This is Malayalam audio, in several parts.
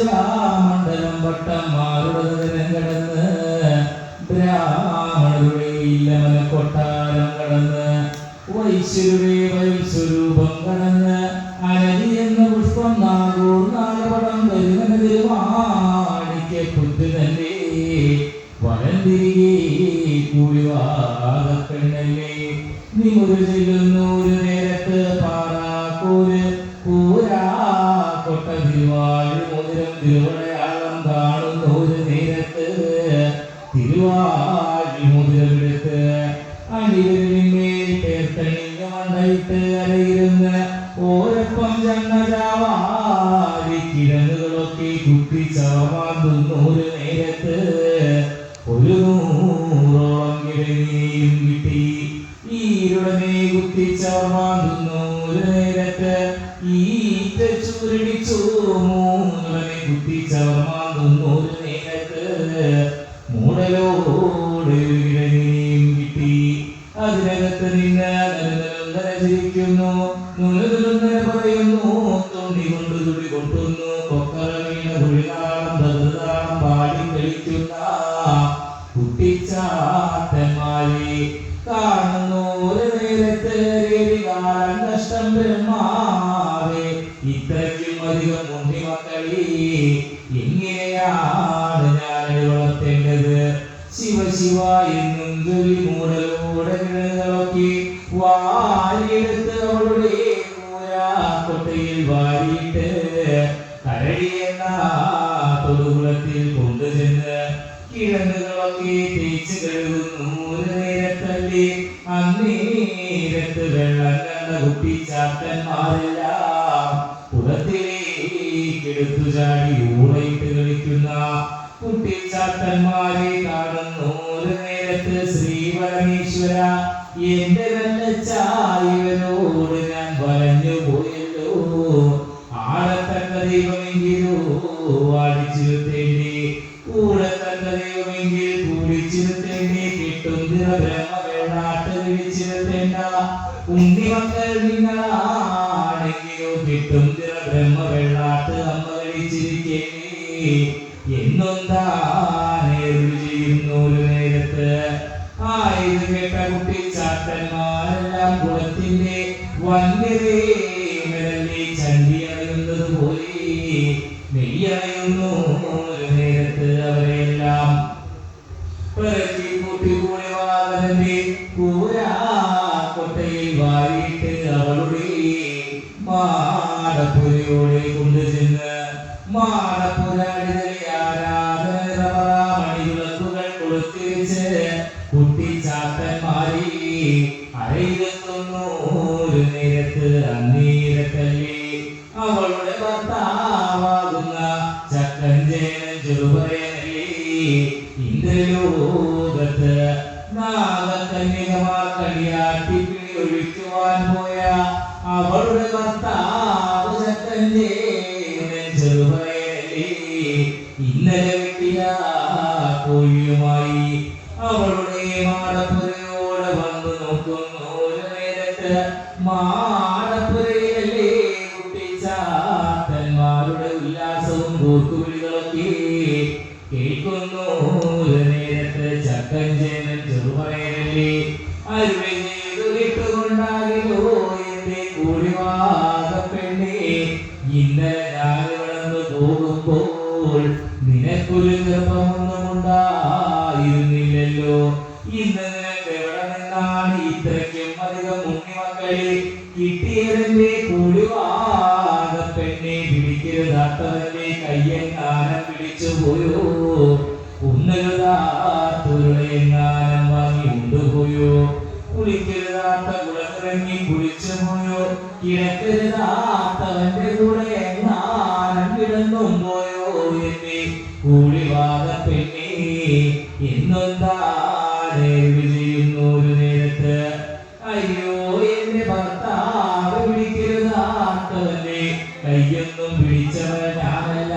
മണ്ഡലം വട്ടം മാറുടന് കടന്ന് ബ്രാഹ്മണരുടെ ഇല്ലമന കൊട്ടാരം കടന്ന് വൈശ്വരുടെ വൈസ്വരൂപം കടന്ന് അനലി എന്ന പുഷ്പം നാഗൂർ നാഗപടം വരുന്നതിരുവാണിക്ക് പുറ്റ് തന്നെ വലം തിരികെ കൂടിവാകപ്പെണ്ണല്ലേ നിമുരു ചെല്ലുന്നൂര് നേരത്ത് പാറാക്കൂര് കൂരാ കൊട്ട തിരുവാഴ് മുതിരം തിരുവടയാളം കാണുന്നൂര് നേരത്ത് തിരുവാഴ് മുതിരമെടുത്ത് അടിവരിന്മേൽ പേർത്തണിഞ്ഞ മണ്ടയിട്ട് അരയിരുന്ന് ഓരപ്പം ചണ്ണചാവാരി കിഴങ്ങുകളൊക്കെ കുത്തിച്ചാവാന്തുന്നൂര് നേരത്ത് ഒരു 100ഓളം കിഴങ്ങിനെയും കിട്ടി ഈരുടനെ കുത്തിച്ചാവാന്തുന്നൂര് നേരത്ത് ഈറ്റ ചൂരടിച്ചു 3 കുത്തിച്ചാവാന്തുന്നൂര് നേരത്ത് മൂടലോട് കിഴങ്ങിനെയും കിട്ടി അതിനകത്ത് നിന്ന് ചിരിക്കുന്നു നുണതുലുന്നര പറയുന്നു തൊണ്ടി കൊണ്ട് തുടി കൊട്ടുന്നു കൊക്കറ വീണ കുഴിനാളം തകൃതാളം പാടി കളിക്കുന്ന കുട്ടിച്ചാത്തന്മാരെ കാണുന്നു ഒരു നേരത്ത് കാലം നഷ്ടം ബ്രഹ്മാവേ ഇത്രയ്ക്കും അധികം ഉണ്ണി മക്കളെ എങ്ങനെയാണ് ഞാൻ വളർത്തേണ്ടത് ശിവ ശിവ എന്നും ജൊലി മൂടലോടെ കിഴങ്ങുകളൊക്കെ വാരിയെടുത്ത് അവളുടെ കൊട്ടയിൽ വാരിയിട്ട് കരടിയെന്ന തൊടുകുളത്തിൽ കൊണ്ടുചെന്ന് കിഴങ്ങുകളൊക്കെ തേച്ച് കഴുകുന്നു ഒരു നേരത്തല്ലേ അന്നേരത്ത് വെള്ളം കണ്ട കുട്ടിച്ചാത്തന്മാരെല്ലാം കുളത്തിലേക്ക് എടുത്തു ചാടി ഊറയിട്ട് കളിക്കുന്ന കുട്ടിച്ചാത്തന്മാരെ കാണുന്നു ഒരു നേരത്ത് ശ്രീ പരമേശ്വര എന്റെ നല്ല ചായവനോട് ഞാൻ വലഞ്ഞു പോയല്ലോ ആടത്തക്ക ദൈവമെങ്കിലോ വാടിച്ചിരുത്തേണ്ടി കൂടത്തക്ക ദൈവമെങ്കിൽ കൂടിച്ചിരുത്തേണ്ടി കിട്ടുന്ന ബ്രഹ്മ വേണ്ടാട്ട് വിളിച്ചിരുത്തേണ്ട ഉണ്ണിമക്കൾ നിങ്ങളാണെങ്കിലോ കിട്ടുന്ന ബ്രഹ്മ വേണ്ടാട്ട് അമ്മ കളിച്ചിരിക്കേണ്ടി എന്നൊന്താനേരു ചെയ്യുന്നു ഒരു നേരത്ത് ആയത് കേട്ട കുട്ടിച്ചാത്തന്മാരെല്ലാം കുളത്തിന്റെ വന്യതേ ചണ്ടി അണയുന്നത് പോലെ നെയ്യണയുന്നു ഒരു നേരത്ത് അവരെല്ലാം പിറക്കി കൂട്ടിക്കൂടി വാഹനന്റെ കൂരാ കൊട്ടയിൽ വാരിയിട്ട് അവളുടെ മാടപ്പുരയോടെ കൊണ്ടുചെന്ന് മാടപ്പുരാടികളെ ആരാധനമണിവിളക്കുകൾ കൊടുത്തിരിച്ച് കുട്ടിച്ചാത്തന്മാരെ അരയിരുത്തുന്നു ഒരു നേരത്ത് അന്നേരത്തല്ലേ അവളുടെ ഭർത്താവാകുന്ന ചക്കഞ്ചേനൻ ചെറുപറയനല്ലേ ഇന്ദ്രലോകത്ത് നാഗകന്യകമാർ കളിയാട്ടിപ്പിളി ഒഴിക്കുവാൻ പോയ അവളുടെ ഭർത്താവ് ചക്കഞ്ചേനൻ ചെറുപറയനല്ലേ ഇന്നലെ വെട്ടിയ കോഴിയുമായി അവളുടെ മാടപ്പുരയോടെ വന്നു നോക്കുന്നു ഒരു നേരത്ത് മാടപ്പുരയിലല്ലേ കുട്ടിച്ചാത്തന്മാരുടെ ഉല്ലാസവും കൂർക്കുവിളികളൊക്കെ കേൾക്കുന്നു ഒരു നേരത്ത് ചക്കഞ്ചേനൻ ചെറുപറയനല്ലേ അരുളി ചെയ്തു കേട്ടുകൊണ്ടാകിലോ എന്റെ കൂടിവാകപ്പെണ്ണേ ഇന്നലെ ഞാൻ വളർന്നു പോകുമ്പോൾ നിനക്കൊരു ഗർഭമൊന്നും ഉണ്ടായിരുന്നില്ലല്ലോ ഇന്ന് നിനക്ക് എവിടെ നിന്നാണ് ഇത്രയ്ക്കും അധികം ഉണ്ണിമക്കളെ കിട്ടിയതിന്റെ കൂടിവാകപ്പെണ്ണെ പിടിക്കരുതാത്തവന്റെ കയ്യെങ്ങാനം പിടിച്ചു പോയോ ഉന്നരുതാത്തുരുളെങ്ങാനം വാങ്ങി ഉണ്ടുപോയോ കുളിക്കരുതാത്ത കുളമിറങ്ങി കുളിച്ചു പോയോ കിടക്കരുതാത്തവന്റെ കൂടെ എങ്ങാനം കിടന്നും പോയോ എന്നെ കൂടിവാകപ്പെണ്ണെ എന്നൊന്താണ് ചെയ്യുന്നു ഒരു നേരത്ത് അയ്യോ എന്റെ ഭർത്താവ് പിടിക്കരുതാത്തവന്റെ കയ്യൊന്നും പിടിച്ചവൻ ഞാനല്ല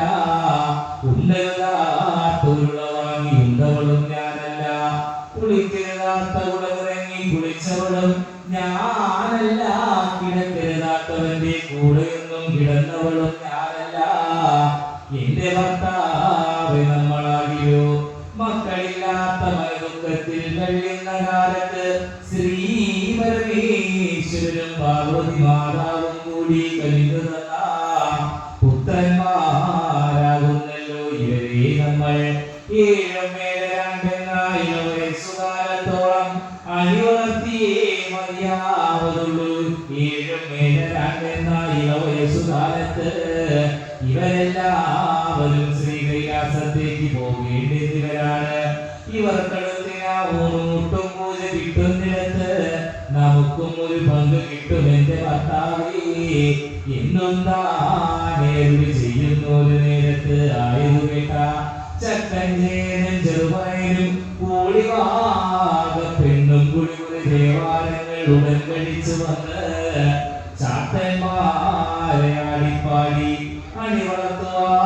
ഉന്നരുതാത്തുരുള വാങ്ങി ഉണ്ടവളും ഞാനല്ല കുളിക്കരുതാത്ത കുളമിറങ്ങി കുളിച്ചവളും ഞാനല്ല കിടക്കരുതാത്തവന്റെ കൂടെയൊന്നും കിടന്നവളും ഞാനല്ല എന്റെ ഭർത്താവ് നമ്മളാകിയോ. മക്കളില്ലാത്ത മനദുഃഖത്തിൽ കഴിയുന്ന കാലത്ത് ശ്രീ പരമേശ്വരനും പാർവതി മാതാവും കൂടി കഴിഞ്ഞു തന്ന പുത്രന്മാരാകുന്നല്ലോ ഇവരെ നമ്മൾ. 7 വയസ്സുകാലത്തോളം അണിവളർത്തിയേ മതിയാവതുള്ളൂ. 7 വയസ്സുകാലത്ത് ഇവരെല്ലാവരും ശ്രീകൈലാസത്തേക്ക് പോകേണ്ടവരാണ്. ഇവർക്കെടുത്തിനാവൂട്ടും പൂജ കിട്ടുന്നിടത്ത് നമുക്കും ഒരു പങ്ക് കിട്ടും എന്റെ ഭർത്താവേ എന്നും താനേറി ചെയ്യുന്ന ഒരു നേരത്ത് ആയതു കേട്ട ചക്കഞ്ചേനും ചെറുപയനും കൂടിവാക പെണ്ണും കുടിമുറി ദേവാലയങ്ങൾ ഉടൻ കഴിച്ചു വന്ന് ചാത്തന്മാരെ ആടിപ്പാടി അണിവളർത്തുവാ